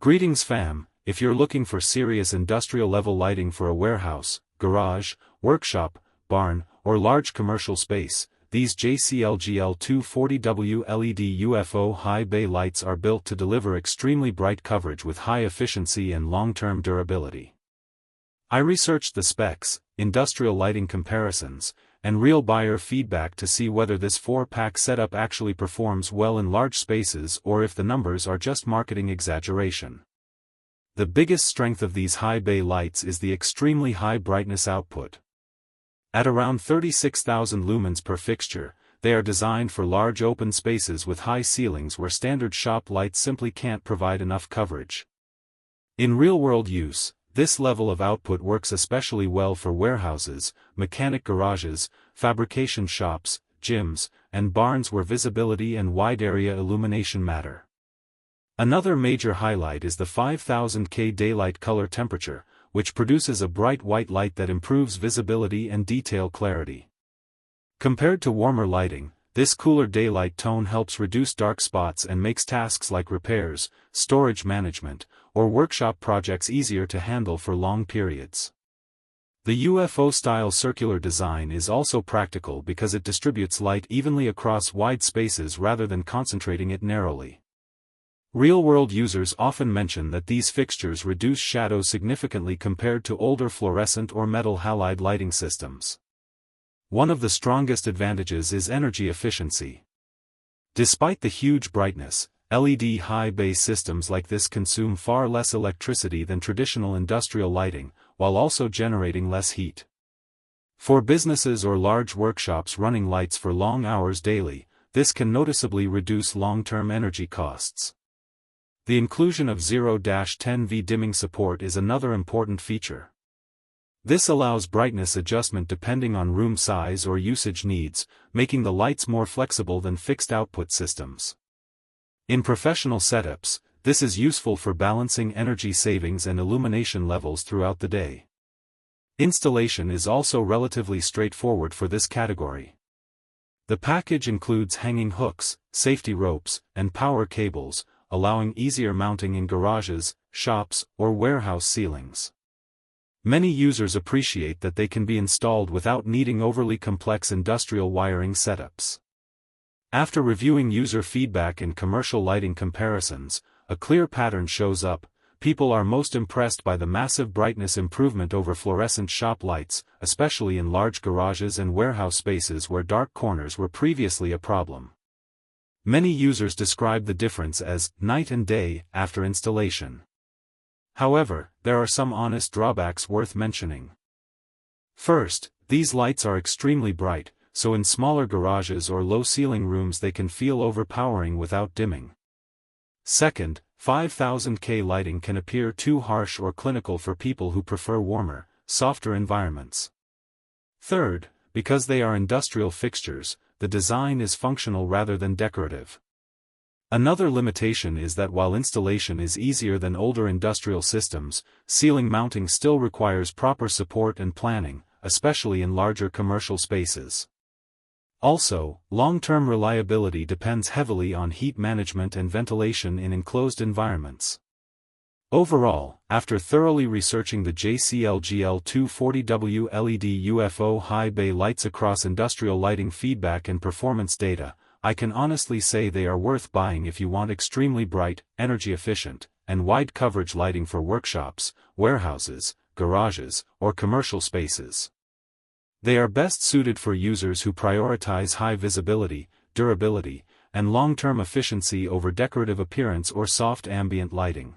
Greetings fam, if you're looking for serious industrial-level lighting for a warehouse, garage, workshop, barn, or large commercial space, these JC-LGL 240W LED UFO high bay lights are built to deliver extremely bright coverage with high efficiency and long-term durability. I researched the specs, industrial lighting comparisons, and real buyer feedback to see whether this 4-pack setup actually performs well in large spaces or if the numbers are just marketing exaggeration. The biggest strength of these high bay lights is the extremely high brightness output. At around 36,000 lumens per fixture, they are designed for large open spaces with high ceilings where standard shop lights simply can't provide enough coverage. In real-world use, this level of output works especially well for warehouses, mechanic garages, fabrication shops, gyms, and barns where visibility and wide-area illumination matter. Another major highlight is the 5000 K daylight color temperature, which produces a bright white light that improves visibility and detail clarity. Compared to warmer lighting, this cooler daylight tone helps reduce dark spots and makes tasks like repairs, storage management, or workshop projects easier to handle for long periods. The UFO-style circular design is also practical because it distributes light evenly across wide spaces rather than concentrating it narrowly. Real-world users often mention that these fixtures reduce shadow significantly compared to older fluorescent or metal halide lighting systems. One of the strongest advantages is energy efficiency. Despite the huge brightness, LED high bay systems like this consume far less electricity than traditional industrial lighting, while also generating less heat. For businesses or large workshops running lights for long hours daily, this can noticeably reduce long-term energy costs. The inclusion of 0-10V dimming support is another important feature. This allows brightness adjustment depending on room size or usage needs, making the lights more flexible than fixed output systems. In professional setups, this is useful for balancing energy savings and illumination levels throughout the day. Installation is also relatively straightforward for this category. The package includes hanging hooks, safety ropes, and power cables, allowing easier mounting in garages, shops, or warehouse ceilings. Many users appreciate that they can be installed without needing overly complex industrial wiring setups. After reviewing user feedback and commercial lighting comparisons, a clear pattern shows up. People are most impressed by the massive brightness improvement over fluorescent shop lights, especially in large garages and warehouse spaces where dark corners were previously a problem. Many users describe the difference as night and day after installation. However, there are some honest drawbacks worth mentioning. First, these lights are extremely bright, so in smaller garages or low-ceiling rooms they can feel overpowering without dimming. Second, 5000 K lighting can appear too harsh or clinical for people who prefer warmer, softer environments. Third, because they are industrial fixtures, the design is functional rather than decorative. Another limitation is that while installation is easier than older industrial systems, ceiling mounting still requires proper support and planning, especially in larger commercial spaces. Also, long-term reliability depends heavily on heat management and ventilation in enclosed environments. Overall, after thoroughly researching the JC-LGL 240W LED UFO high bay lights across industrial lighting feedback and performance data, I can honestly say they are worth buying if you want extremely bright, energy-efficient, and wide coverage lighting for workshops, warehouses, garages, or commercial spaces. They are best suited for users who prioritize high visibility, durability, and long-term efficiency over decorative appearance or soft ambient lighting.